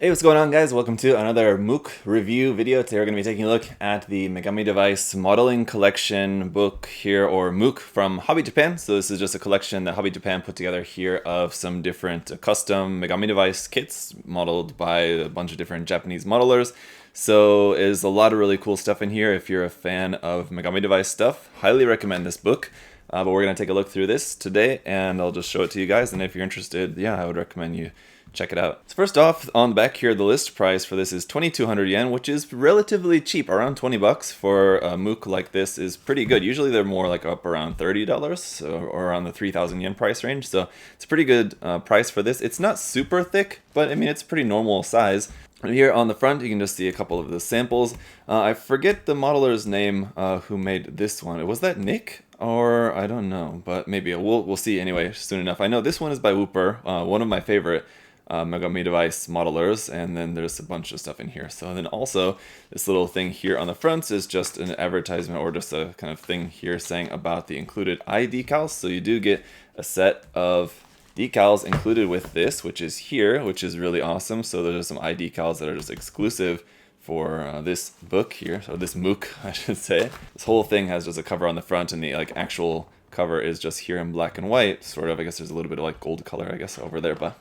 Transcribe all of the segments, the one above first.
Hey, what's going on, guys? Welcome to another Mook review video. Today we're going to be taking a look at the Megami Device Modeling Collection book here, or Mook from Hobby Japan. So this is just a collection that Hobby Japan put together here of some different custom Megami Device kits modeled by a bunch of different Japanese modelers. So there's a lot of really cool stuff in here. If you're a fan of Megami Device stuff, highly recommend this book. But we're going to take a look through this today, and I'll just show it to you guys. And if you're interested, yeah, I would recommend you check it out. So first off, on the back here, the list price for this is 2,200 yen, which is relatively cheap. Around 20 bucks for a Mook like this is pretty good. Usually they're more like up around $30 or around the 3,000 yen price range. So it's a pretty good price for this. It's not super thick, but I mean, it's pretty normal size. And here on the front, you can just see a couple of the samples. I forget the modeler's name who made this one. Was that Nick? Or I don't know, but maybe we'll see anyway soon enough. I know this one is by Whooper, one of my favorite Megami Device modelers, and then there's a bunch of stuff in here. So then also this little thing here on the front is just an advertisement, or just a kind of thing here saying about the included eye decals. So you do get a set of decals included with this, which is here, which is really awesome. So there's some eye decals that are just exclusive for this book here, so this Mook, I should say. This whole thing has just a cover on the front, and the actual cover is just here in black and white, sort of. I guess there's a little bit of gold color, I guess, over there, but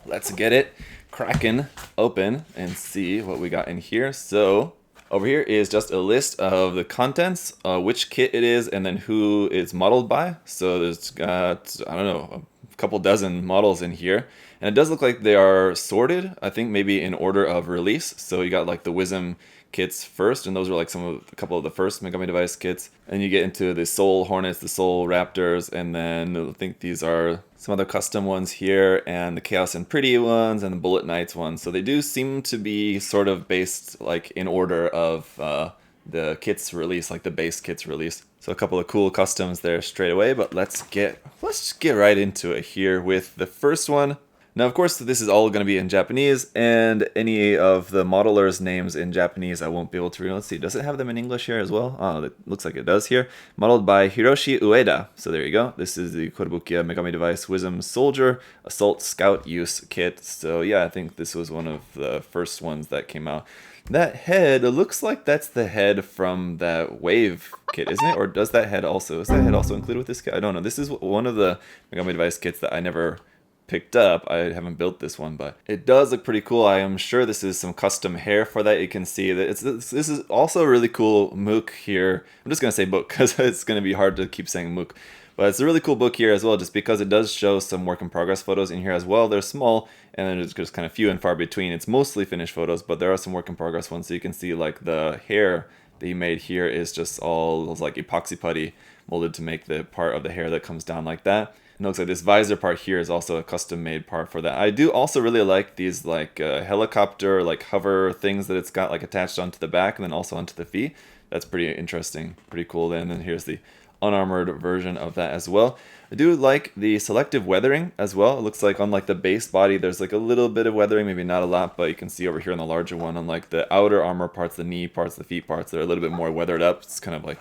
let's get it cracking open and see what we got in here. So over here is just a list of the contents, which kit it is, and then who it's modeled by. So there's got, I don't know, a couple dozen models in here. And it does look like they are sorted, I think maybe in order of release. So you got the Wisdom kits first, and those are a couple of the first Megami Device kits. And you get into the Soul Hornets, the Soul Raptors, and then I think these are some other custom ones here, and the Chaos and Pretty ones, and the Bullet Knights ones. So they do seem to be sort of based in order of the kits release, the base kits release. So a couple of cool customs there straight away, but let's just get right into it here with the first one. Now, of course, this is all going to be in Japanese, and any of the modelers' names in Japanese I won't be able to read. Let's see, does it have them in English here as well? Oh, it looks like it does here. Modeled by Hiroshi Ueda. So there you go. This is the Kotobukiya Megami Device Wisdom Soldier Assault Scout Use Kit. So yeah, I think this was one of the first ones that came out. That head, it looks like that's the head from that Wave kit, isn't it? Or is that head also included with this kit? I don't know. This is one of the Megami Device kits that I never picked up. I haven't built this one, but it does look pretty cool. I am sure this is some custom hair for that. You can see that this is also a really cool Mook here. I'm just gonna say book because it's gonna be hard to keep saying Mook, but it's a really cool book here as well, just because it does show some work in progress photos in here as well. They're small, and then it's just kind of few and far between. It's mostly finished photos, but there are some work in progress ones. So you can see the hair that he made here is just all those epoxy putty molded to make the part of the hair that comes down like that. It looks like this visor part here is also a custom made part for that. I do also really like these helicopter hover things that it's got attached onto the back and then also onto the feet. That's pretty interesting, pretty cool. And then here's the unarmored version of that as well. I do like the selective weathering as well. It looks like on the base body there's a little bit of weathering, maybe not a lot, but you can see over here on the larger one, on the outer armor parts, the knee parts, the feet parts, they're a little bit more weathered up. It's kind of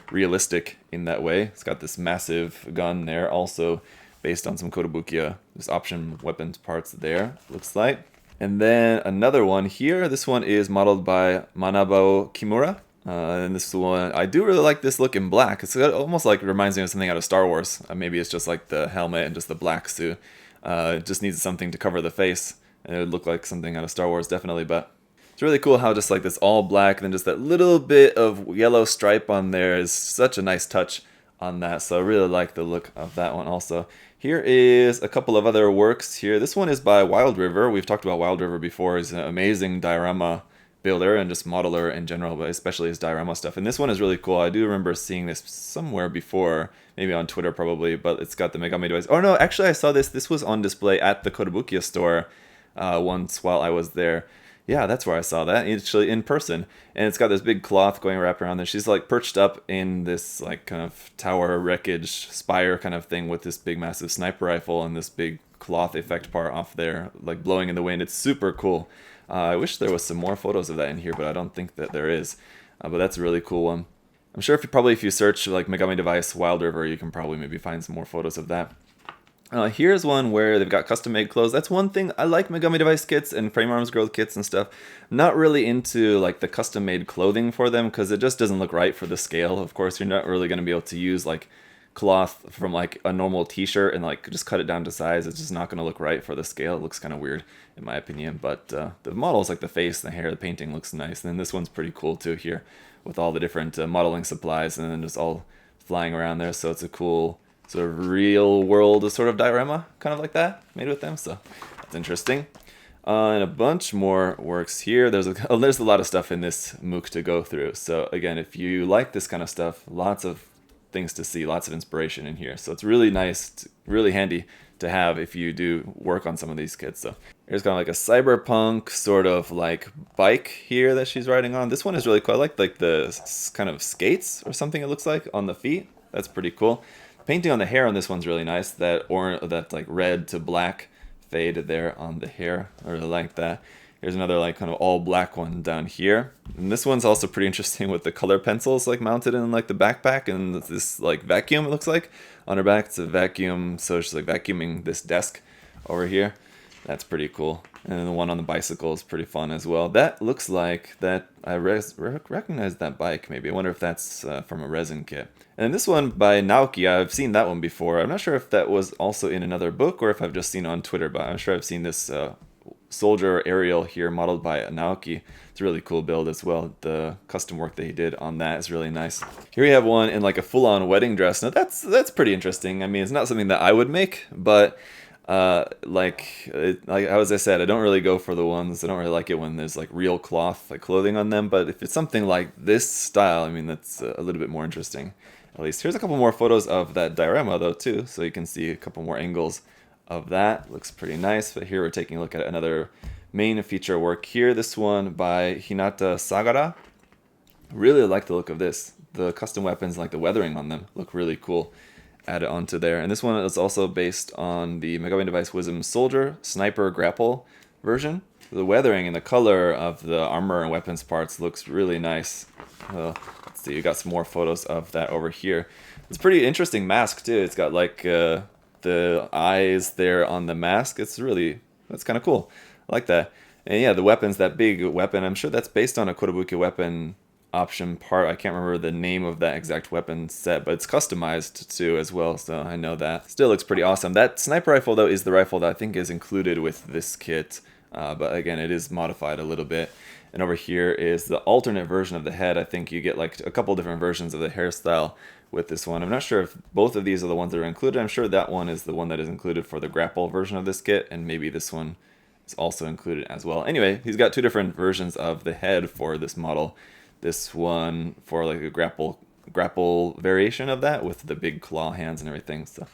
realistic in that way. It's got this massive gun there, also based on some Kotobukiya, this option weapons parts there, looks like. And then another one here. This one is modeled by Manabo Kimura. And this one, I do really like this look in black. It's almost reminds me of something out of Star Wars. Maybe it's just the helmet and just the black suit. It just needs something to cover the face. And it would look like something out of Star Wars, definitely, but it's really cool how just this all black and then just that little bit of yellow stripe on there is such a nice touch on that. So I really like the look of that one also. Here is a couple of other works here. This one is by Wild River. We've talked about Wild River before. He's an amazing diorama builder and just modeler in general, but especially his diorama stuff. And this one is really cool. I do remember seeing this somewhere before, maybe on Twitter probably, but it's got the Megami Device. Oh no, actually I saw this. This was on display at the Kotobukiya store once while I was there. Yeah, that's where I saw that, actually in person. And it's got this big cloth going wrapped around there. She's perched up in this kind of tower wreckage spire kind of thing with this big massive sniper rifle and this big cloth effect part off there, blowing in the wind. It's super cool. I wish there was some more photos of that in here, but I don't think that there is. But that's a really cool one. I'm sure if you search Megami Device Wild River, you can probably maybe find some more photos of that. Here's one where they've got custom made clothes. That's one thing. I like Megami Device kits and frame arms growth kits and stuff. Not really into like the custom made clothing for them because it just doesn't look right for the scale. Of course, you're not really going to be able to use like cloth from like a normal t-shirt and like just cut it down to size. It's just not going to look right for the scale. It looks kind of weird in my opinion, but the models, like the face, the hair, the painting looks nice. And then this one's pretty cool too here with all the different modeling supplies and then just all flying around there. So it's a cool sort of real world sort of diorama, kind of like that, made with them. So that's interesting. And a bunch more works here. There's a lot of stuff in this Mook to go through. So again, if you like this kind of stuff, lots of things to see, lots of inspiration in here. So it's really nice, really handy to have if you do work on some of these kits. So here's kind of like a cyberpunk sort of like bike here that she's riding on. This one is really cool. I like the kind of skates or something it looks like on the feet. That's pretty cool. Painting on the hair on this one's really nice. That like red to black fade there on the hair. I really like that. Here's another like kind of all black one down here. And this one's also pretty interesting with the color pencils like mounted in like the backpack and this like vacuum it looks like on her back. It's a vacuum, so she's like vacuuming this desk over here. That's pretty cool. And then the one on the bicycle is pretty fun as well. That looks like that I recognize that bike maybe. I wonder if that's from a resin kit. And this one by Naoki, I've seen that one before. I'm not sure if that was also in another book or if I've just seen it on Twitter, but I'm sure I've seen this soldier aerial here modeled by Naoki. It's a really cool build as well. The custom work that he did on that is really nice. Here we have one in like a full-on wedding dress. Now that's pretty interesting. I mean, it's not something that I would make, but as I said, I don't really go for the ones. I don't really like it when there's like real cloth like clothing on them. But if it's something like this style, I mean, that's a little bit more interesting. At least here's a couple more photos of that diorama though too, so you can see a couple more angles of that. Looks pretty nice. But here we're taking a look at another main feature work here. This one by Hinata Sagara. Really like the look of this. The custom weapons, like the weathering on them, look really cool. Add it onto there. And this one is also based on the Megami Device Wisdom Soldier Sniper Grapple version. The weathering and the color of the armor and weapons parts looks really nice. Let's see, you got some more photos of that over here. It's a pretty interesting mask too. It's got like the eyes there on the mask. That's kind of cool. I like that. And yeah, the weapons, that big weapon, I'm sure that's based on a Kotobuki weapon option part. I can't remember the name of that exact weapon set, but it's customized too as well, so I know that. Still looks pretty awesome. That sniper rifle though is the rifle that I think is included with this kit, but again, it is modified a little bit. And over here is the alternate version of the head. I think you get like a couple different versions of the hairstyle with this one. I'm not sure if both of these are the ones that are included. I'm sure that one is the one that is included for the grapple version of this kit, and maybe this one is also included as well. Anyway, he's got two different versions of the head for this model. This one for like a grapple variation of that with the big claw hands and everything. So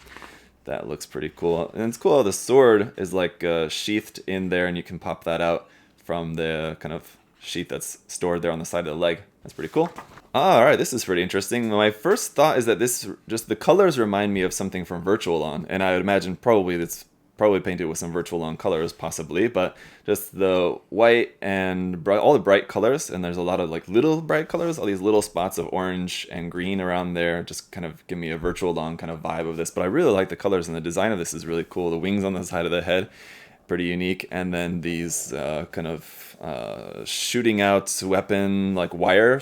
that looks pretty cool. And it's cool how the sword is like sheathed in there and you can pop that out from the kind of sheath that's stored there on the side of the leg. That's pretty cool. Alright, this is pretty interesting. My first thought is that the colors remind me of something from Virtual On, and I would imagine probably it's probably painted with some Virtual On colors, possibly, but just the white and all the bright colors, and there's a lot of like little bright colors, all these little spots of orange and green around there, just kind of give me a Virtual On kind of vibe of this. But I really like the colors, and the design of this is really cool. The wings on the side of the head, pretty unique, and then these kind of shooting out weapon, like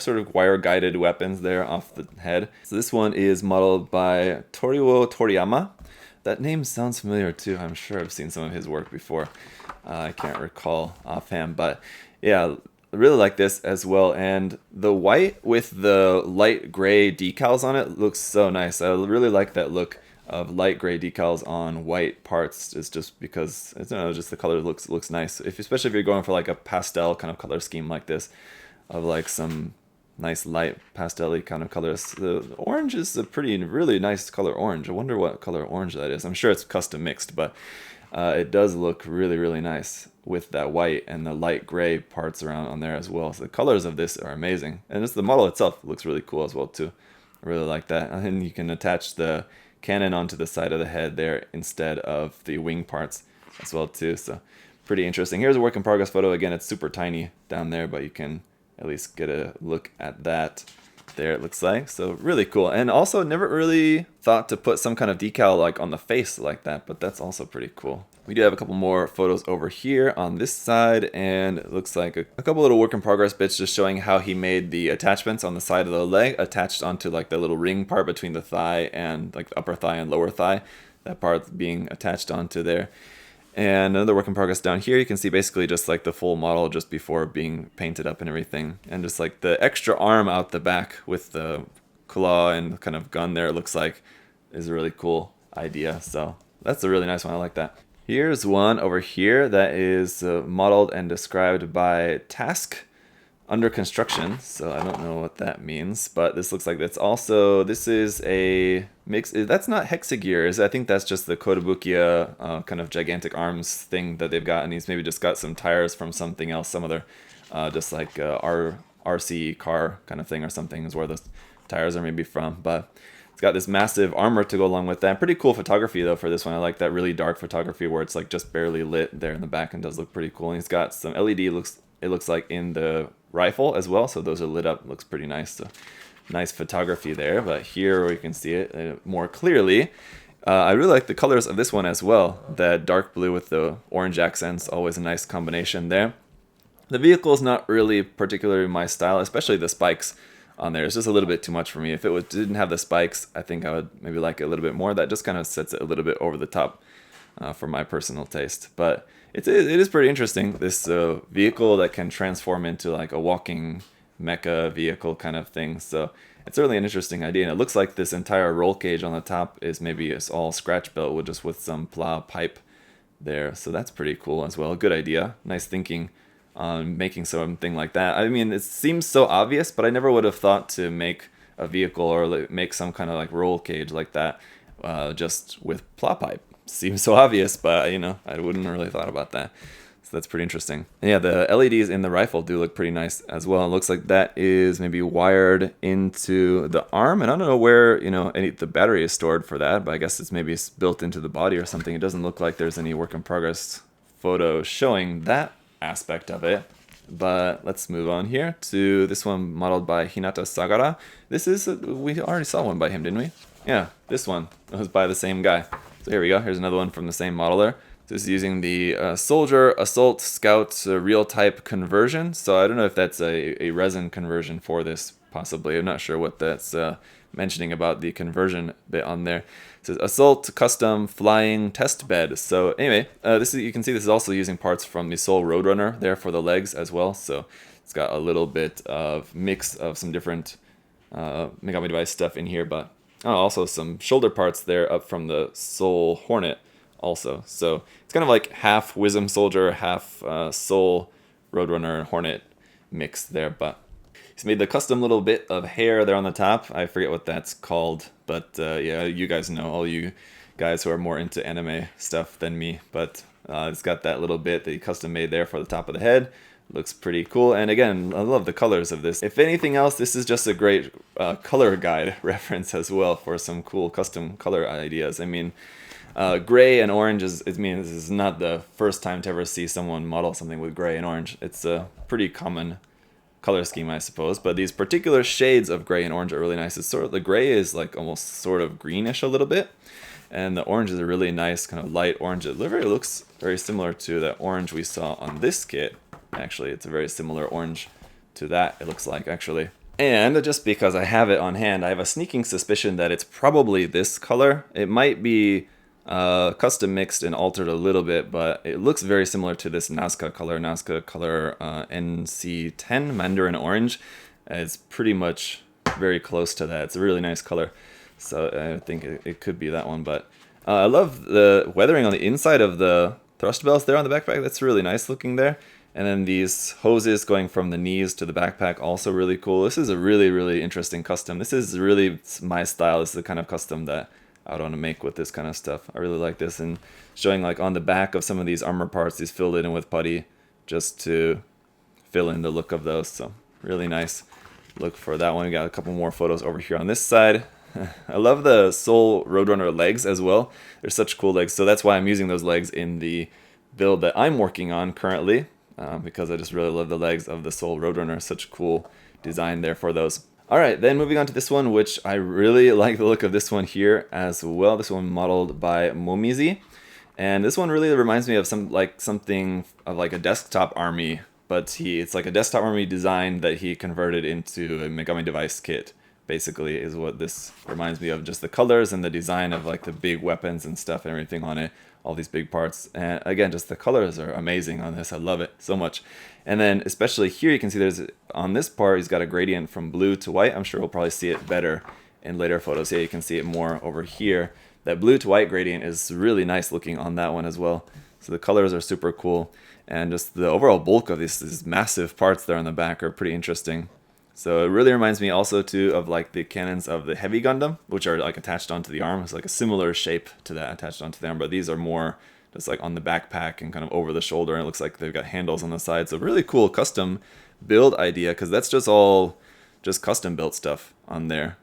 sort of wire guided weapons there off the head. So this one is modeled by Torio Toriyama. That name sounds familiar too. I'm sure I've seen some of his work before. I can't recall offhand, but yeah, I really like this as well. And the white with the light gray decals on it looks so nice. I really like that look of light gray decals on white parts. It's just because just the color looks nice. Especially if you're going for like a pastel kind of color scheme like this, of like some nice light pastel-y kind of colors. The orange is a really nice color orange. I wonder what color orange that is. I'm sure it's custom mixed, but it does look really nice with that white and the light gray parts around on there as well. So the colors of this are amazing. And just the model itself looks really cool as well too. I really like that. And then you can attach the cannon onto the side of the head there instead of the wing parts as well too. So pretty interesting. Here's a work in progress photo. Again, it's super tiny down there, but you can at least get a look at that. there, it looks like. So really cool. And also never really thought to put some kind of decal like on the face like that, but that's also pretty cool. We do have a couple more photos over here on this side, and it looks like a couple little work in progress bits just showing how he made the attachments on the side of the leg attached onto like the little ring part between the thigh and like the upper thigh and lower thigh. That part being attached onto there. And another work in progress down here, you can see basically just like the full model just before being painted up and everything. And just like the extra arm out the back with the claw and kind of gun there, it looks like, is a really cool idea. So that's a really nice one. I like that. Here's one over here that is modeled and described by Task under construction. So I don't know what that means, but this looks like that's also, this is a mix. That's not hexagear. I think that's just the Kotobukiya kind of gigantic arms thing that they've got. And he's maybe just got some tires from something else, some other just like RC car kind of thing or something is where those tires are maybe from. But it's got this massive armor to go along with that. Pretty cool photography though for this one. I like that really dark photography where it's like just barely lit there in the back and does look pretty cool. And he's got some LED it looks like in the rifle as well, so those are lit up. Looks pretty nice. So nice photography there. But here where you can see it more clearly, I really like the colors of this one as well. That dark blue with the orange accents, always a nice combination there. The vehicle is not really particularly my style, especially the spikes on there. It's just a little bit too much for me. If it didn't have the spikes, I think I would maybe like it a little bit more. That just kind of sets it a little bit over the top for my personal taste. But it is pretty interesting, this vehicle that can transform into like a walking mecha vehicle kind of thing. So it's really an interesting idea. And it looks like this entire roll cage on the top is maybe it's all scratch built with some plow pipe there. So that's pretty cool as well. Good idea. Nice thinking on making something like that. I mean, it seems so obvious, but I never would have thought to make a vehicle or make some kind of like roll cage like that just with plow pipe. Seems so obvious, but you know, I wouldn't really thought about that. So that's pretty interesting. And yeah, the LEDs in the rifle do look pretty nice as well. It looks like that is maybe wired into the arm, and I don't know where, you know, the battery is stored for that, but I guess it's maybe built into the body or something. It doesn't look like there's any work in progress photo showing that aspect of it. But let's move on here to this one modeled by Hinata Sagara. This is, we already saw one by him, didn't we? Yeah, this one was by the same guy. So here we go. Here's another one from the same modeler. This is using the Soldier Assault Scout real type conversion. So I don't know if that's a resin conversion for this, possibly. I'm not sure what that's mentioning about the conversion bit on there. It says Assault Custom Flying Test Bed. So anyway, you can see this is also using parts from the Soul Roadrunner there for the legs as well. So it's got a little bit of mix of some different Megami Device stuff in here, but also some shoulder parts there up from the Soul Hornet also. So it's kind of like half Wisdom Soldier, half Soul Roadrunner Hornet mix there. But he's made the custom little bit of hair there on the top. I forget what that's called, but yeah, you guys know, all you guys who are more into anime stuff than me. But it's got that little bit that he custom made there for the top of the head. Looks pretty cool, and again, I love the colors of this. If anything else, this is just a great color guide reference as well for some cool custom color ideas. I mean, gray and orange this is not the first time to ever see someone model something with gray and orange. It's a pretty common color scheme, I suppose, but these particular shades of gray and orange are really nice. It's sort of, the gray is like almost sort of greenish a little bit, and the orange is a really nice kind of light orange. It looks very similar to the orange we saw on this kit. Actually, it's a very similar orange to that, it looks like, actually. And just because I have it on hand, I have a sneaking suspicion that it's probably this color. It might be custom mixed and altered a little bit, but it looks very similar to this Nazca color NC10 Mandarin Orange. It's pretty much very close to that. It's a really nice color, so I think it could be that one. But I love the weathering on the inside of the thrust belts there on the backpack. That's really nice looking there. And then these hoses going from the knees to the backpack, also really cool. This is a really, really interesting custom. This is really my style. This is the kind of custom that I would want to make with this kind of stuff. I really like this, and showing like on the back of some of these armor parts, these filled in with putty just to fill in the look of those. So really nice look for that one. We got a couple more photos over here on this side. I love the Soul Roadrunner legs as well. They're such cool legs. So that's why I'm using those legs in the build that I'm working on currently. Because I just really love the legs of the Soul Roadrunner. Such a cool design there for those. Alright, then moving on to this one, which I really like the look of this one here as well. This one modeled by Momizi. And this one really reminds me of something of like a desktop army, but it's like a desktop army design that he converted into a Megami Device kit, basically, is what this reminds me of. Just the colors and the design of like the big weapons and stuff and everything on it, all these big parts. And again, just the colors are amazing on this. I love it so much. And then especially here you can see there's, on this part, he's got a gradient from blue to white. I'm sure we'll probably see it better in later photos. Yeah, you can see it more over here. That blue to white gradient is really nice looking on that one as well. So the colors are super cool. And just the overall bulk of these massive parts there on the back are pretty interesting. So it really reminds me also too of like the cannons of the Heavy Gundam, which are like attached onto the arm. It's like a similar shape to that attached onto the arm, but these are more just like on the backpack and kind of over the shoulder. And it looks like they've got handles on the side. So really cool custom build idea, because that's just all just custom built stuff on there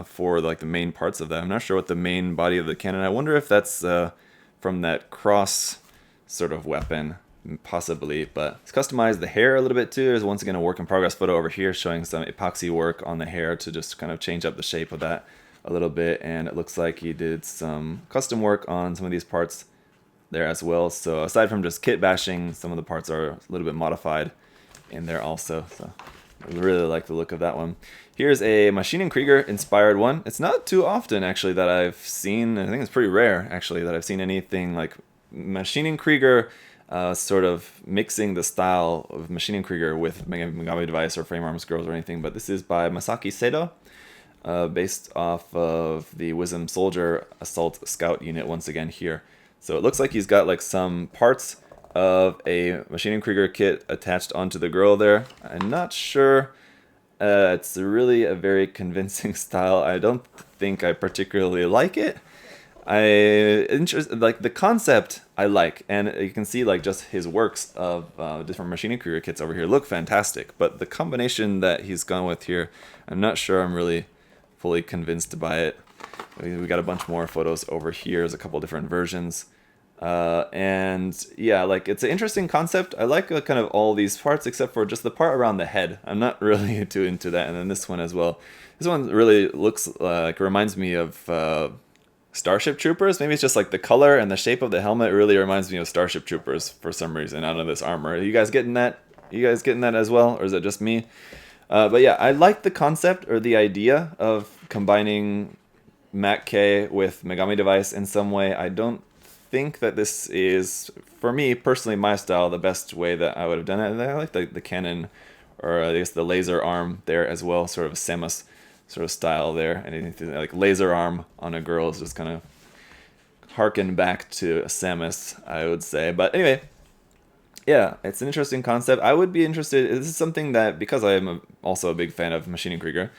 for like the main parts of that. I'm not sure what the main body of the cannon. I wonder if that's from that cross sort of weapon. Possibly, but it's customized the hair a little bit too. There's once again a work in progress photo over here showing some epoxy work on the hair to just kind of change up the shape of that a little bit, and it looks like he did some custom work on some of these parts there as well. So aside from just kit bashing, some of the parts are a little bit modified in there also. So I really like the look of that one. Here's a Maschinen Krieger inspired one. It's not too often actually that I've seen, I think it's pretty rare actually that I've seen anything like Maschinen Krieger sort of mixing the style of Maschinen Krieger with Megami Device or Frame Arms Girls or anything, but this is by Masaki Seto, based off of the Wisdom Soldier Assault Scout unit once again here. So it looks like he's got like some parts of a Maschinen Krieger kit attached onto the girl there. I'm not sure. It's really a very convincing style. I don't think I particularly like it. Like the concept I like, and you can see like just his works of different Maschinen Krieger kits over here look fantastic, but the combination that he's gone with here, I'm not sure I'm really fully convinced by it. We got a bunch more photos over here. There's a couple different versions, and yeah, like it's an interesting concept. I like kind of all these parts except for just the part around the head. I'm not really too into that, and then this one as well. This one really looks like, reminds me of Starship Troopers. Maybe it's just like the color and the shape of the helmet really reminds me of Starship Troopers for some reason out of this armor. Are you guys getting that? You guys getting that as well? Or is it just me? But yeah, I like the concept or the idea of combining Mac K with Megami Device in some way. I don't think that this is, for me personally, my style, the best way that I would have done it. I like the cannon, or I guess the laser arm there as well, sort of a Samus sort of style there, and anything like laser arm on a girl is just kind of harken back to Samus, I would say. But anyway, yeah, it's an interesting concept. I would be interested. This is something that, because I am also a big fan of Maschinen Krieger,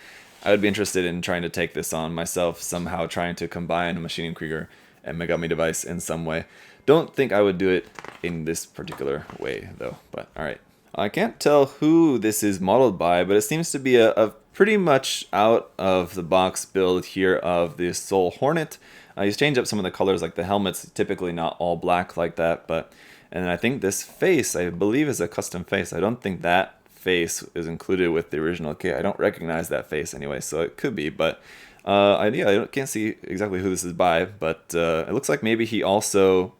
I would be interested in trying to take this on myself, somehow trying to combine Maschinen Krieger and Megami Device in some way. Don't think I would do it in this particular way though, but alright. I can't tell who this is modeled by, but it seems to be a pretty much out of the box build here of the Soul Hornet. He's changed up some of the colors, like the helmet's typically not all black like that, but, and I think this face, I believe, is a custom face. I don't think that face is included with the original kit. I don't recognize that face anyway, so it could be, but I can't see exactly who this is by, but it looks like maybe he also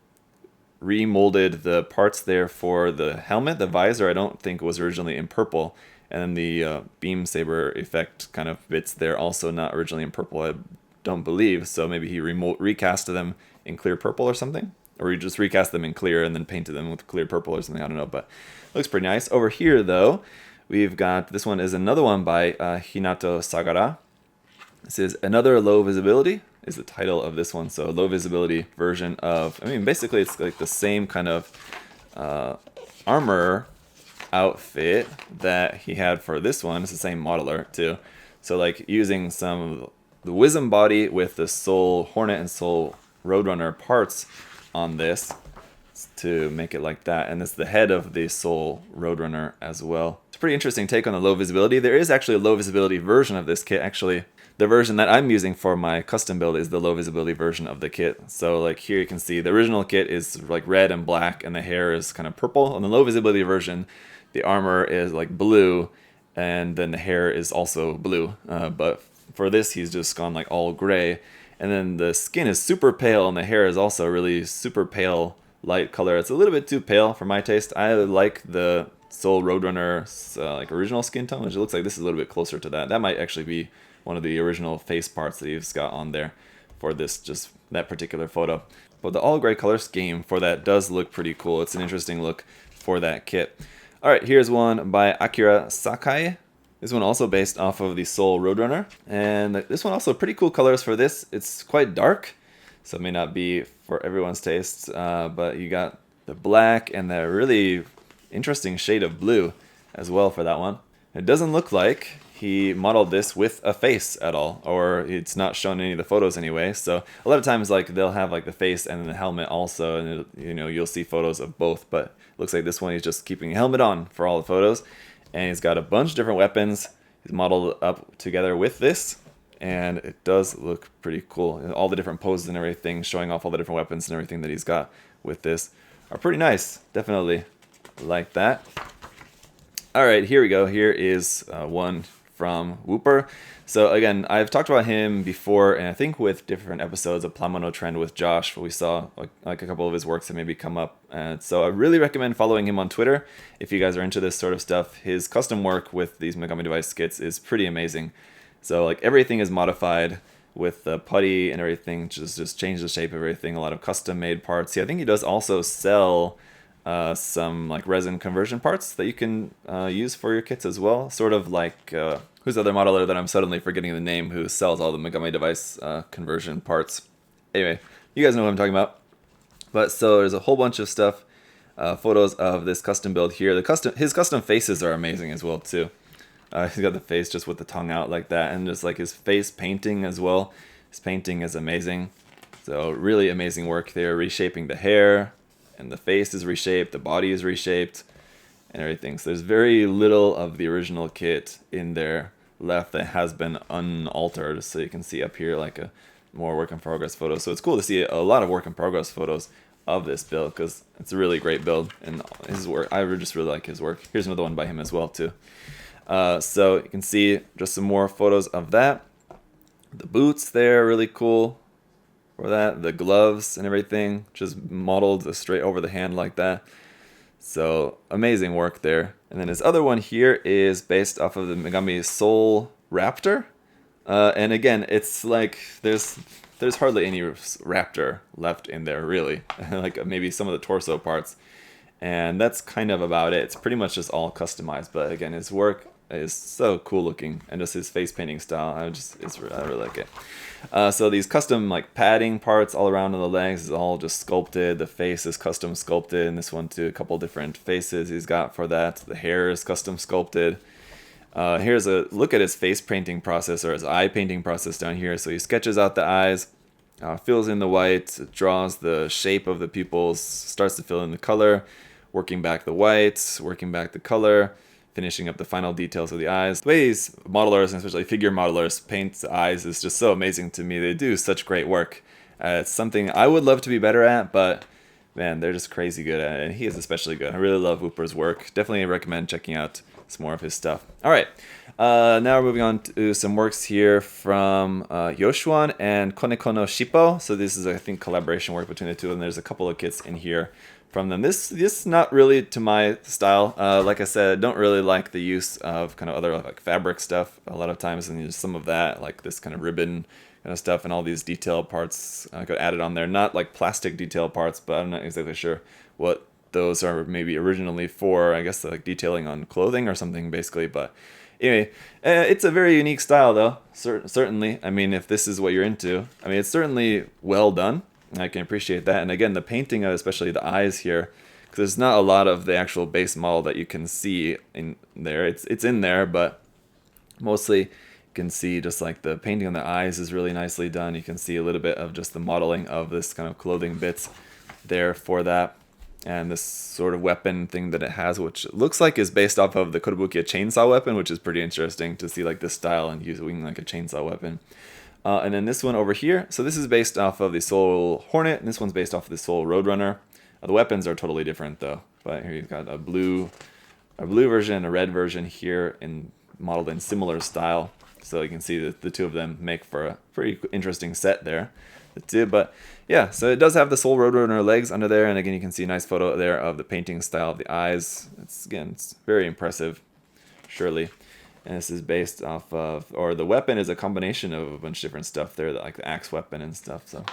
remolded the parts there for the helmet. The visor I don't think was originally in purple, and then the beam saber effect kind of bits there also not originally in purple, I don't believe. So maybe he recast them in clear purple or something, or he just recast them in clear and then painted them with clear purple or something, I don't know, but looks pretty nice. Over here though, we've got, this one is another one by Hinato Sagara. This is Another Low Visibility is the title of this one. So low visibility version of, I mean, basically it's like the same kind of armor outfit that he had for this one. It's the same modeler too. So like using some of the Wisdom body with the Soul Hornet and Soul Roadrunner parts on this to make it like that. And it's the head of the Soul Roadrunner as well. It's a pretty interesting take on the low visibility. There is actually a low visibility version of this kit. Actually, the version that I'm using for my custom build is the low visibility version of the kit. So like here you can see the original kit is like red and black and the hair is kind of purple. On the low visibility version, the armor is like blue and then the hair is also blue. But for this, he's just gone like all gray, and then the skin is super pale, and the hair is also really super pale, light color. It's a little bit too pale for my taste. I like the Soul Roadrunner's like original skin tone, which it looks like this is a little bit closer to that. That might actually be one of the original face parts that he's got on there for this, just that particular photo. But the all gray color scheme for that does look pretty cool. It's an interesting look for that kit. All right, here's one by Akira Sakai. This one also based off of the Soul Roadrunner. And this one also pretty cool colors for this. It's quite dark, so it may not be for everyone's tastes, but you got the black and the really interesting shade of blue as well for that one. It doesn't look like he modeled this with a face at all, or it's not shown in any of the photos anyway. So a lot of times like they'll have like the face and the helmet also, and you know, you'll see photos of both, but it looks like this one he's just keeping a helmet on for all the photos, and he's got a bunch of different weapons he's modeled up together with this, and it does look pretty cool. And all the different poses and everything, showing off all the different weapons and everything that he's got with this, are pretty nice. Definitely like that. All right, here we go. Here is one from Whooper. So again, I've talked about him before, and I think with different episodes of Plamono Trend with Josh, we saw like a couple of his works that maybe come up. And so I really recommend following him on Twitter if you guys are into this sort of stuff. His custom work with these Megami Device kits is pretty amazing. So like everything is modified with the putty and everything, just change the shape of everything. A lot of custom made parts. Yeah, I think he does also sell some like resin conversion parts that you can use for your kits as well. Sort of like who's the other modeler that I'm suddenly forgetting the name, who sells all the Megami Device conversion parts. Anyway, you guys know what I'm talking about. But so there's a whole bunch of stuff, photos of this custom build here. His custom faces are amazing as well too. He's got the face just with the tongue out like that, and just like his face painting as well. His painting is amazing. So really amazing work there, reshaping the hair, and the face is reshaped, the body is reshaped, and everything. So there's very little of the original kit in there left that has been unaltered. So you can see up here like a more work in progress photo. So it's cool to see a lot of work in progress photos of this build, because it's a really great build, and his work, I just really like his work. Here's another one by him as well too. So you can see just some more photos of that. The boots there, really cool. For that, the gloves and everything, just modeled straight over the hand like that. So amazing work there. And then his other one here is based off of the Megami Soul Raptor. And again, it's like there's hardly any raptor left in there really. Like maybe some of the torso parts. And that's kind of about it. It's pretty much just all customized. But again, his work is so cool looking, and just his face painting style, I really like it. So these custom like padding parts all around on the legs is all just sculpted. The face is custom sculpted, and this one too, a couple different faces he's got for that. The hair is custom sculpted. Here's a look at his face painting process, or his eye painting process down here. So he sketches out the eyes, fills in the white, draws the shape of the pupils, starts to fill in the color, working back the whites, working back the color, finishing up the final details of the eyes. The way these modelers, and especially figure modelers, paint the eyes is just so amazing to me. They do such great work. It's something I would love to be better at, but man, they're just crazy good at it, and he is especially good. I really love Whooper's work. Definitely recommend checking out some more of his stuff. All right, now we're moving on to some works here from Yoshuan and Koneko no Shippo. So this is, I think, collaboration work between the two, and there's a couple of kits in here from them. This is not really to my style. Like I said, I don't really like the use of kind of other like fabric stuff a lot of times, and some of that, like this kind of ribbon kind of stuff, and all these detail parts got added on there. Not like plastic detail parts, but I'm not exactly sure what those are maybe originally for. I guess like detailing on clothing or something basically. But anyway, it's a very unique style though, certainly. I mean, if this is what you're into, I mean, it's certainly well done. I can appreciate that. And again, the painting of especially the eyes here, because there's not a lot of the actual base model that you can see in there. It's in there, but mostly you can see just like the painting on the eyes is really nicely done. You can see a little bit of just the modeling of this kind of clothing bits there for that. And this sort of weapon thing that it has, which looks like is based off of the Kotobukiya chainsaw weapon, which is pretty interesting to see like this style and using like a chainsaw weapon. And then this one over here, so this is based off of the Soul Hornet, and this one's based off of the Soul Roadrunner. The weapons are totally different though, but here you've got a blue version and a red version here in modeled in similar style. So you can see that the two of them make for a pretty interesting set there. The two, but yeah, so it does have the Soul Roadrunner legs under there, and again you can see a nice photo there of the painting style of the eyes. It's very impressive, surely. And this is based off of, or the weapon is a combination of a bunch of different stuff there, like the axe weapon and stuff. So,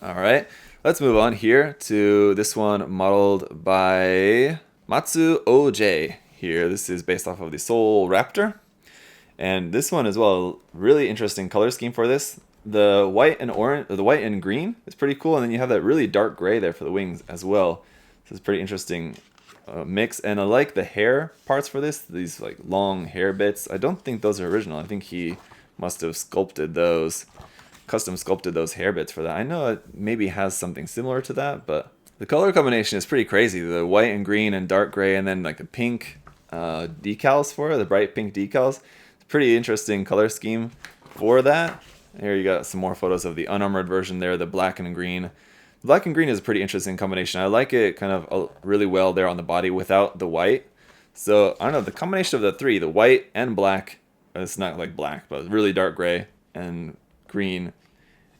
all right, let's move on here to this one modeled by Matsu OJ here. This is based off of the Soul Raptor. And this one as well, really interesting color scheme for this. The white and orange, the white and green is pretty cool, and then you have that really dark gray there for the wings as well. So it's pretty interesting mix, and I like the hair parts for this. These like long hair bits. I don't think those are original. I think he must have sculpted those, custom sculpted those hair bits for that. I know it maybe has something similar to that, but the color combination is pretty crazy. The white and green and dark gray, and then like the pink decals for it, the bright pink decals. Pretty interesting color scheme for that. Here you got some more photos of the unarmored version there, the black and green. The black and green is a pretty interesting combination. I like it kind of really well there on the body without the white. So, I don't know, the combination of the three, the white and black, it's not like black, but really dark gray and green.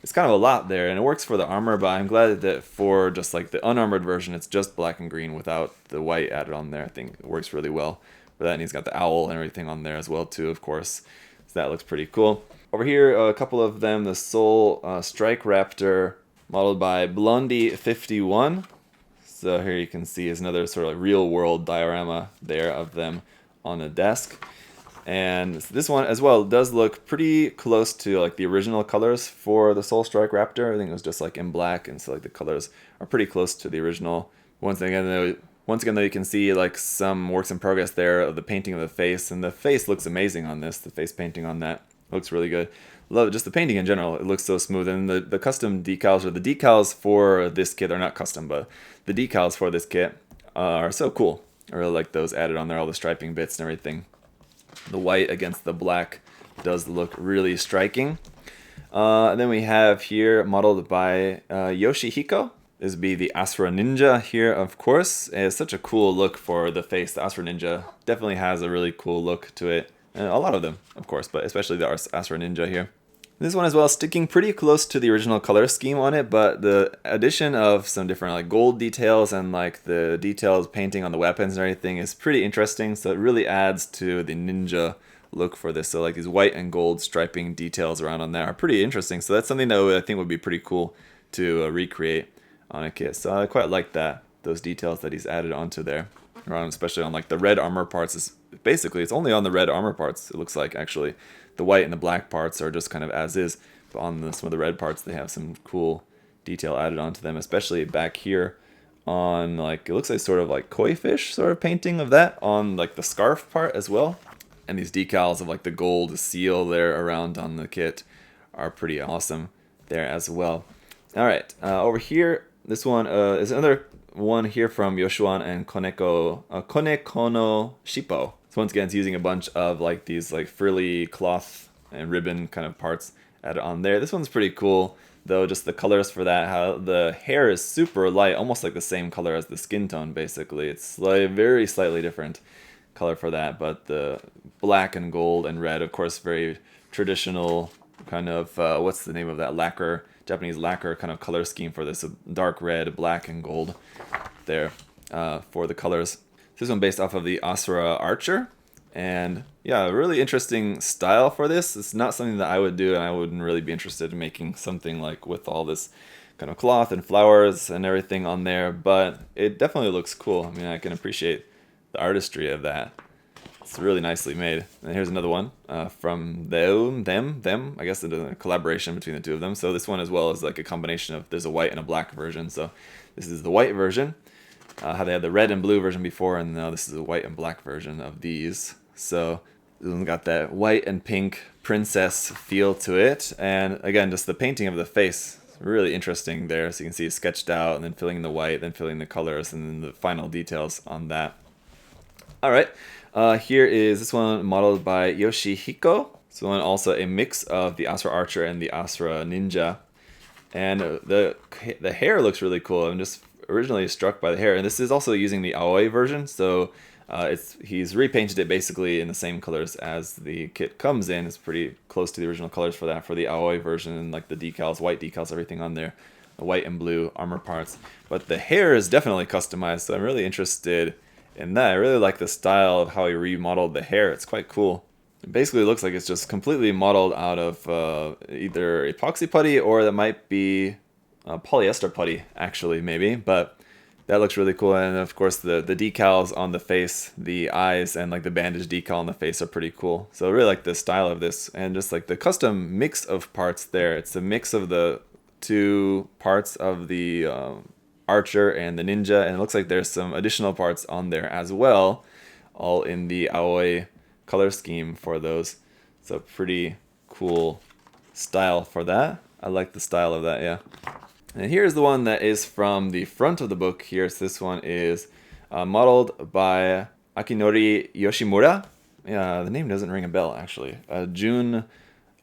It's kind of a lot there, and it works for the armor, but I'm glad that for just like the unarmored version, it's just black and green without the white added on there. I think it works really well for that, and he's got the owl and everything on there as well too, of course. So that looks pretty cool. Over here, a couple of them, the Soul Strike Raptor, modeled by Blondie51. So here you can see is another sort of like real world diorama there of them on the desk. And this one as well does look pretty close to like the original colors for the Soul Strike Raptor. I think it was just like in black, and so like the colors are pretty close to the original. Once again, though, you can see like some works in progress there of the painting of the face, and the face looks amazing on this. The face painting on that looks really good. Love it. Just the painting in general, it looks so smooth. And the custom decals, or the decals for this kit, they're not custom, but the decals for this kit are so cool. I really like those added on there, all the striping bits and everything. The white against the black does look really striking. And then we have here modeled by Yoshihiko. This would be the Asura Ninja here, of course. It's such a cool look for the face. The Asura Ninja definitely has a really cool look to it. And a lot of them, of course, but especially the Asura Ninja here. This one as well, sticking pretty close to the original color scheme on it, but the addition of some different like gold details and like the details painting on the weapons and everything is pretty interesting. So it really adds to the ninja look for this. So like these white and gold striping details around on there are pretty interesting. So that's something that I think would be pretty cool to recreate on a kit. So I quite like that, those details that he's added onto there, around, especially on like the red armor parts. Is basically it's only on the red armor parts, it looks like. Actually the white and the black parts are just kind of as is, but on some of the red parts they have some cool detail added onto them, especially back here on like, it looks like sort of like koi fish sort of painting of that on like the scarf part as well. And these decals of like the gold seal there around on the kit are pretty awesome there as well. All right, over here, this one is another one here from Yoshuan and Konekono Shippo. So once again, it's using a bunch of like these like frilly cloth and ribbon kind of parts added on there. This one's pretty cool though, just the colors for that, how the hair is super light, almost like the same color as the skin tone basically. It's like very slightly different color for that, but the black and gold and red, of course, very traditional kind of, what's the name of that lacquer, Japanese lacquer kind of color scheme for this, dark red, black, and gold there for the colors. This one based off of the Asura Archer, and yeah, a really interesting style for this. It's not something that I would do, and I wouldn't really be interested in making something like with all this kind of cloth and flowers and everything on there, but it definitely looks cool. I mean, I can appreciate the artistry of that. It's really nicely made. And here's another one from them. I guess it's a collaboration between the two of them. So this one as well is like a combination of, there's a white and a black version. So this is the white version. How they had the red and blue version before, and now this is a white and black version of these. So this one's got that white and pink princess feel to it. And again, just the painting of the face, really interesting there. So you can see it sketched out, and then filling in the white, then filling the colors, and then the final details on that. All right, here is this one modeled by Yoshihiko. This one also a mix of the Asura Archer and the Asura Ninja. And the hair looks really cool. I'm just originally struck by the hair. And this is also using the Aoi version. So He's repainted it basically in the same colors as the kit comes in. It's pretty close to the original colors for that, for the Aoi version, and like the decals, white decals, everything on there, the white and blue armor parts. But the hair is definitely customized, so I'm really interested in that. I really like the style of how he remodeled the hair. It's quite cool. It basically looks like it's just completely modeled out of either epoxy putty, or that might be polyester putty, actually, maybe. But that looks really cool. And of course, the decals on the face, the eyes, and like the bandage decal on the face are pretty cool. So I really like the style of this, and just like the custom mix of parts there. It's a mix of the two parts of the archer and the ninja, and it looks like there's some additional parts on there as well, all in the Aoi color scheme for those. So pretty cool style for that. I like the style of that, yeah. And here's the one that is from the front of the book here. So this one is modeled by Akinori Yoshimura. Yeah, the name doesn't ring a bell, actually. June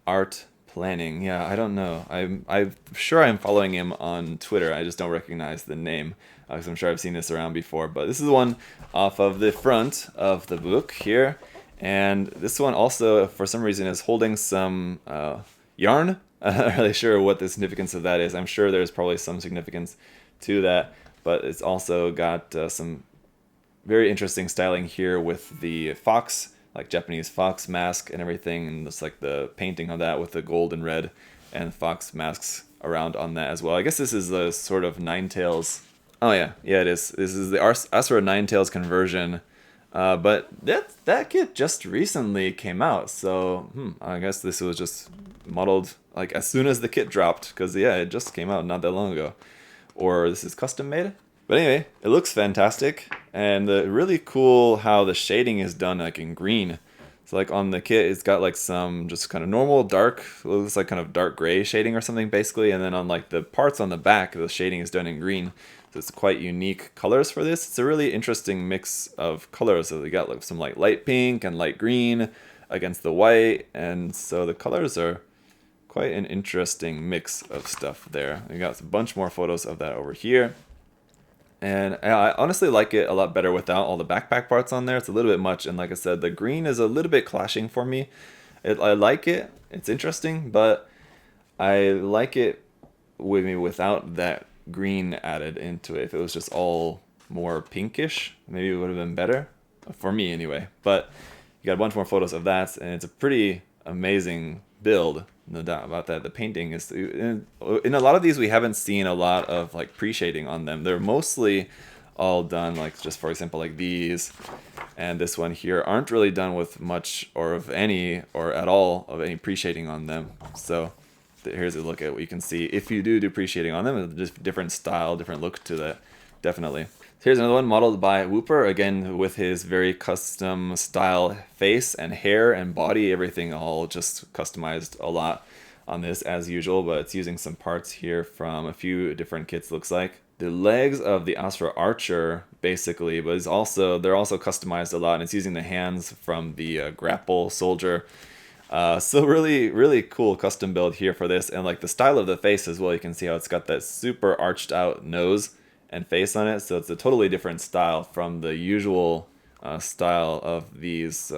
Art Planning. Yeah, I don't know. I'm sure I'm following him on Twitter. I just don't recognize the name, because I'm sure I've seen this around before. But this is the one off of the front of the book here. And this one also, for some reason, is holding some yarn. I'm not really sure what the significance of that is. I'm sure there's probably some significance to that, but it's also got some very interesting styling here with the fox, like Japanese fox mask and everything, and just like the painting of that with the gold and red and fox masks around on that as well. I guess this is the sort of Ninetales. Oh yeah, it is. This is the Asura Ninetales conversion. But that kit just recently came out, so I guess this was just modeled like as soon as the kit dropped, because yeah, it just came out not that long ago. Or this is custom made. But anyway, it looks fantastic, and really cool how the shading is done like in green. So like on the kit, it's got like some just kind of normal dark, looks like kind of dark gray shading or something basically, and then on like the parts on the back, the shading is done in green. So it's quite unique colors for this. It's a really interesting mix of colors. So we got like some like light pink and light green against the white, and so the colors are quite an interesting mix of stuff there. We got a bunch more photos of that over here. And I honestly like it a lot better without all the backpack parts on there. It's a little bit much, and like I said, the green is a little bit clashing for me. I like it, it's interesting, but I like it with me without that green added into it. If it was just all more pinkish, maybe it would have been better, for me anyway. But you got a bunch more photos of that, and it's a pretty amazing build, no doubt about that. The painting is, in a lot of these we haven't seen a lot of like pre-shading on them. They're mostly all done, like just for example like these and this one here aren't really done with much or of any or at all of any pre-shading on them. So here's a look at what you can see if you do pre-shading on them. It's just different style, different look to that, definitely. Here's another one modeled by Wooper, again with his very custom style face and hair and body, everything all just customized a lot on this as usual, but it's using some parts here from a few different kits, looks like. The legs of the Asura Archer, basically, but they're also customized a lot, and it's using the hands from the grapple soldier. So really, really cool custom build here for this, and like the style of the face as well. You can see how it's got that super arched out nose and face on it, so it's a totally different style from the usual style of these,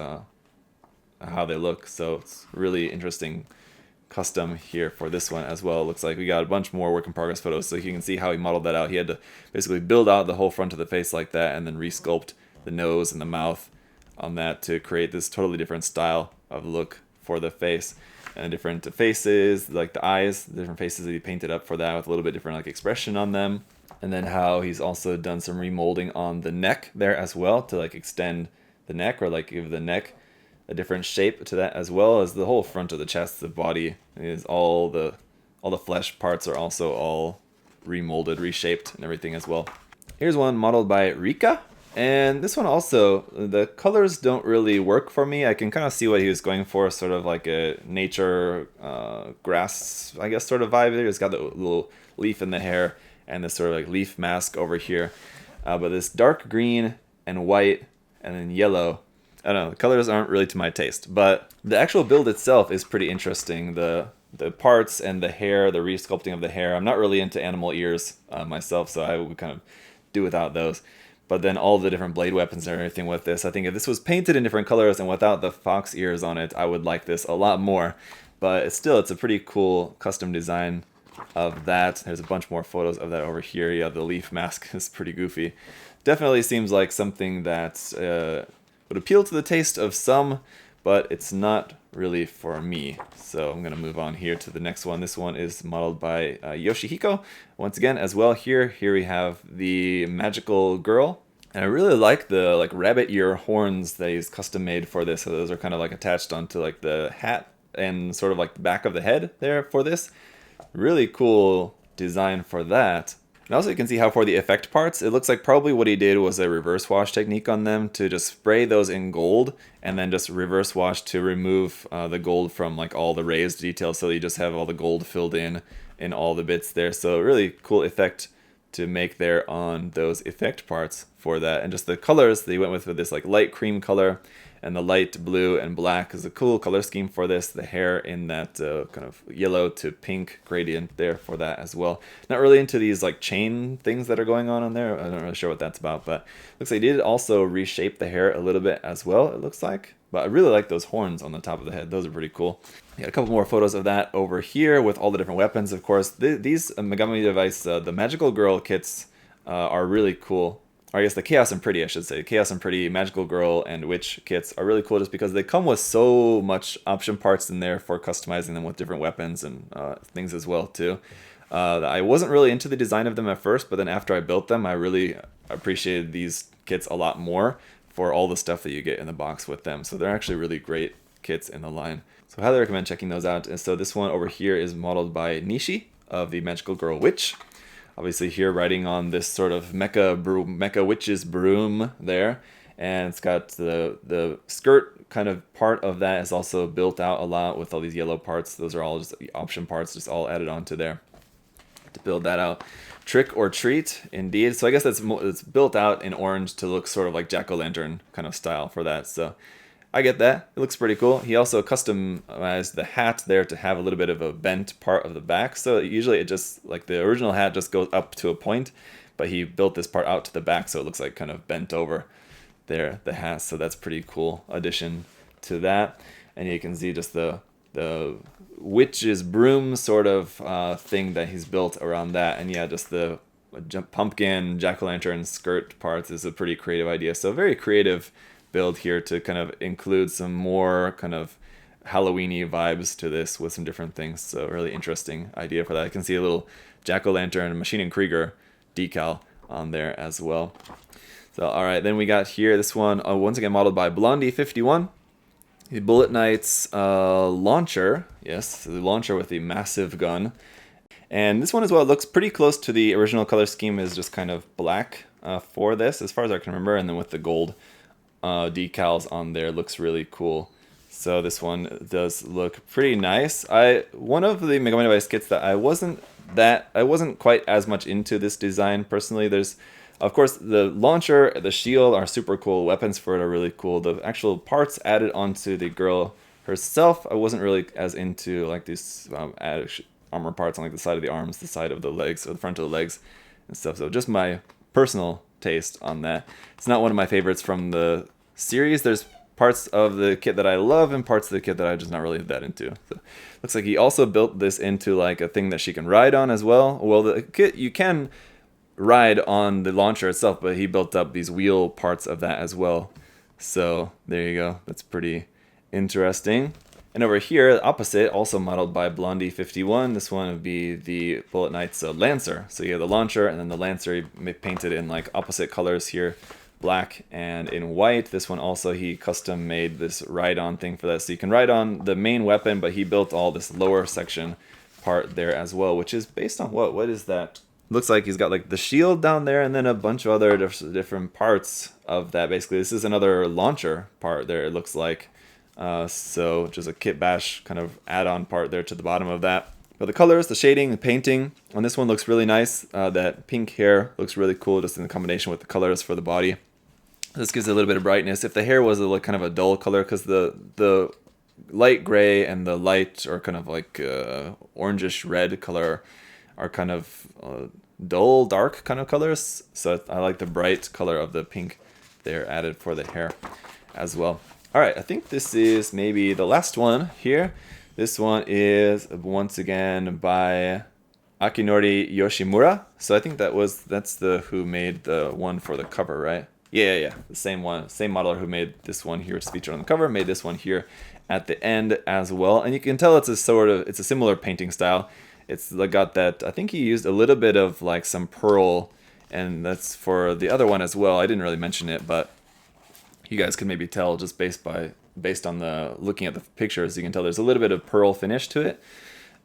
how they look. So it's really interesting custom here for this one as well. It looks like we got a bunch more work in progress photos, so you can see how he modeled that out. He had to basically build out the whole front of the face like that, and then resculpt the nose and the mouth on that to create this totally different style of look for the face. And different faces, like the eyes, the different faces that he painted up for that with a little bit different like expression on them. And then how he's also done some remolding on the neck there as well to like extend the neck, or like give the neck a different shape to that, as well as the whole front of the chest, the body is all the flesh parts are also all remolded, reshaped and everything as well. Here's one modeled by Rika, and this one also, the colors don't really work for me. I can kind of see what he was going for, sort of like a nature grass, I guess, sort of vibe there. He's got the little leaf in the hair and this sort of like leaf mask over here, but this dark green and white and then yellow, I don't know, the colors aren't really to my taste, but the actual build itself is pretty interesting. The parts and the hair, the resculpting of the hair, I'm not really into animal ears myself, so I would kind of do without those. but then all the different blade weapons and everything with this. I think if this was painted in different colors and without the fox ears on it, I would like this a lot more. But it's a pretty cool custom design of that. There's a bunch more photos of that over here. Yeah, the leaf mask is pretty goofy. Definitely seems like something that would appeal to the taste of some, but it's not really for me. So I'm going to move on here to the next one. This one is modeled by Yoshihiko. Once again, as well, here we have the magical girl. And I really like the rabbit ear horns that he's custom made for this. So those are kind of like attached onto like the hat and sort of like the back of the head there for this. Really cool design for that. And also you can see how for the effect parts, it looks like probably what he did was a reverse wash technique on them to just spray those in gold and then just reverse wash to remove the gold from like all the raised details, so you just have all the gold filled in all the bits there. So really cool effect to make there on those effect parts for that. And just the colors they went with this like light cream color, and the light blue and black is a cool color scheme for this. The hair in that kind of yellow to pink gradient there for that as well. Not really into these like chain things that are going on there. I'm not really sure what that's about, but looks like he did also reshape the hair a little bit as well, it looks like. But I really like those horns on the top of the head. Those are pretty cool. Yeah, a couple more photos of that over here with all the different weapons, of course. These Megami Device, the Magical Girl kits are really cool. Or I guess the Chaos and Pretty, I should say. Chaos and Pretty, Magical Girl, and Witch kits are really cool just because they come with so much option parts in there for customizing them with different weapons and things as well, too. I wasn't really into the design of them at first, but then after I built them, I really appreciated these kits a lot more for all the stuff that you get in the box with them. So they're actually really great kits in the line. So I highly recommend checking those out. And so this one over here is modeled by Nishi of the Magical Girl Witch. Obviously here riding on this sort of mecha witch's broom there, and it's got the skirt kind of part of that is also built out a lot with all these yellow parts. Those are all just option parts, just all added onto there to build that out. Trick or treat, indeed. So I guess it's built out in orange to look sort of like jack-o'-lantern kind of style for that. So I get that. It looks pretty cool. He also customized the hat there to have a little bit of a bent part of the back. So usually it just, like the original hat just goes up to a point, but he built this part out to the back so it looks like kind of bent over there, the hat. So that's pretty cool addition to that. And you can see just the witch's broom sort of thing that he's built around that. And yeah, just the pumpkin, jack-o'-lantern skirt parts is a pretty creative idea. So very creative build here to kind of include some more kind of Halloween-y vibes to this with some different things. So really interesting idea for that. I can see a little jack-o'-lantern Machine and Krieger decal on there as well. So all right, then we got here this one once again modeled by Blondie51. The Bullet Knight's launcher. Yes, the launcher with the massive gun. And this one as well looks pretty close to the original color scheme, is just kind of black for this as far as I can remember, and then with the gold decals on there looks really cool. So this one does look pretty nice. One of the Megami Device kits that I wasn't quite as much into this design personally. There's of course the launcher, the shield are super cool. Weapons for it are really cool. The actual parts added onto the girl herself, I wasn't really as into, like these added armor parts on like the side of the arms, the side of the legs, or the front of the legs and stuff. So just my personal taste on that. It's not one of my favorites from the series. There's parts of the kit that I love and parts of the kit that I'm just not really that into. So looks like he also built this into like a thing that she can ride on as well. Well, the kit you can ride on the launcher itself, but he built up these wheel parts of that as well. So there you go. That's pretty interesting. And over here, opposite, also modeled by Blondie51. This one would be the Bullet Knight's Lancer. So you have the launcher and then the Lancer painted in like opposite colors here, black and in white. This one also, he custom made this ride-on thing for that. So you can ride on the main weapon, but he built all this lower section part there as well, which is based on what? What is that? Looks like he's got like the shield down there and then a bunch of other different parts of that. Basically, this is another launcher part there, it looks like. So just a kit bash kind of add-on part there to the bottom of that. But the colors, the shading, the painting on this one looks really nice. That pink hair looks really cool just in the combination with the colors for the body. This gives it a little bit of brightness. If the hair was a kind of a dull color, because the light gray and the light or kind of like orangish red color are kind of dull, dark kind of colors. So I like the bright color of the pink there added for the hair as well. All right, I think this is maybe the last one here. This one is once again by Akinori Yoshimura. So I think that's the who made the one for the cover, right? Yeah. The same one, same modeler who made this one here. It's featured on the cover. Made this one here at the end as well. And you can tell it's a similar painting style. It's got that. I think he used a little bit of like some pearl, and that's for the other one as well. I didn't really mention it, but you guys can maybe tell just based on the looking at the pictures. You can tell there's a little bit of pearl finish to it,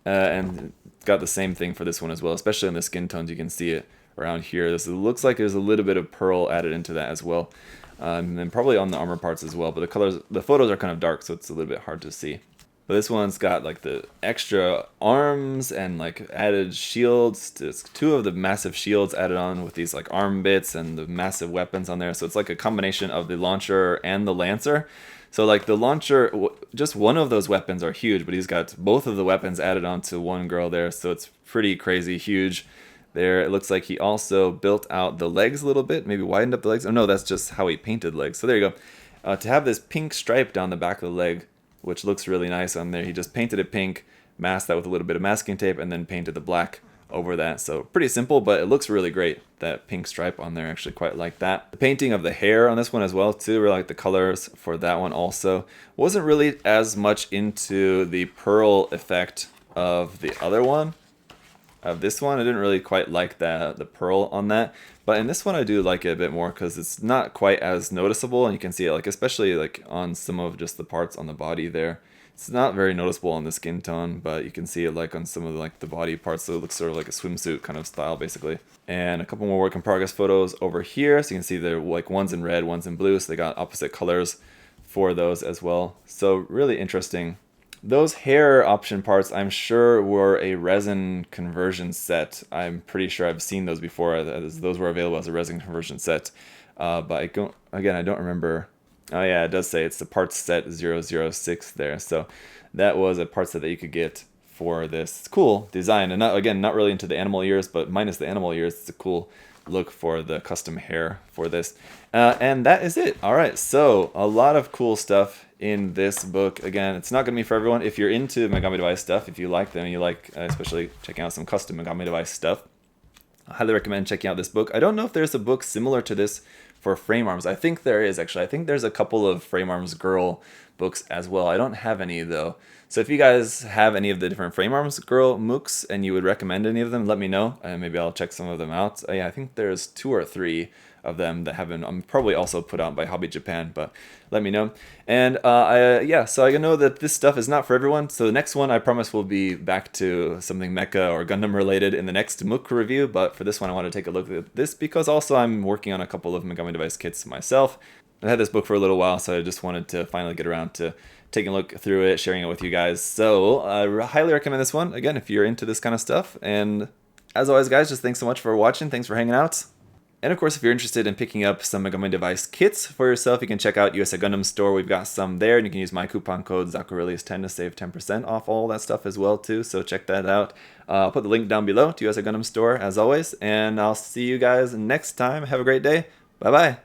and got the ssame thing for this one as well. Especially in the skin tones, you can see it around here. This looks like there's a little bit of pearl added into that as well, and then probably on the armor parts as well. But the photos are kind of dark, so it's a little bit hard to see. But this one's got like the extra arms and like added shields. There's two of the massive shields added on with these like arm bits and the massive weapons on there. So it's like a combination of the launcher and the lancer. So like the launcher, just one of those weapons are huge, but he's got both of the weapons added onto one girl there. So it's pretty crazy huge there. It looks like he also built out the legs a little bit, maybe widened up the legs. Oh no, that's just how he painted legs. So there you go. To have this pink stripe down the back of the leg, which looks really nice on there. He just painted it pink, masked that with a little bit of masking tape, and then painted the black over that. So pretty simple, but it looks really great. That pink stripe on there, actually quite like that. The painting of the hair on this one as well too, really like the colors for that one also. Wasn't really as much into the pearl effect of the other one. Of this one, I didn't really quite like the pearl on that. But in this one, I do like it a bit more because it's not quite as noticeable, and you can see it like especially like on some of just the parts on the body there. It's not very noticeable on the skin tone, but you can see it like on some of like the body parts, so it looks sort of like a swimsuit kind of style basically. And a couple more work in progress photos over here, so you can see they're like one's in red, one's in blue, so they got opposite colors for those as well. So really interesting. Those hair option parts, I'm sure, were a resin conversion set. I'm pretty sure I've seen those before, as those were available as a resin conversion set. But I don't remember. Oh yeah, it does say it's the parts set 006 there. So that was a part set that you could get for this. It's cool design, and not really into the animal ears, but minus the animal ears, it's a cool look for the custom hair for this. And that is it. All right, so a lot of cool stuff in this book. Again, it's not going to be for everyone. If you're into Megami Device stuff, if you like them, you like especially checking out some custom Megami Device stuff, I highly recommend checking out this book. I don't know if there's a book similar to this for frame arms. I think there is, actually. I think there's a couple of frame arms girl books as well. I don't have any though. So if you guys have any of the different frame arms girl mooks and you would recommend any of them, let me know. Maybe I'll check some of them out. Yeah, I think there's 2 or 3 of them that have been probably also put out by Hobby Japan, but let me know. And so I know that this stuff is not for everyone. So the next one I promise will be back to something mecha or Gundam related in the next Mook review. But for this one, I want to take a look at this because also I'm working on a couple of Megami Device kits myself. I had this book for a little while, so I just wanted to finally get around to taking a look through it, sharing it with you guys. So I highly recommend this one, again, if you're into this kind of stuff. And as always, guys, just thanks so much for watching. Thanks for hanging out. And of course, if you're interested in picking up some Megami Device kits for yourself, you can check out USA Gundam Store. We've got some there, and you can use my coupon code ZakuAurelius10 to save 10% off all that stuff as well, too. So check that out. I'll put the link down below to USA Gundam Store, as always. And I'll see you guys next time. Have a great day. Bye-bye.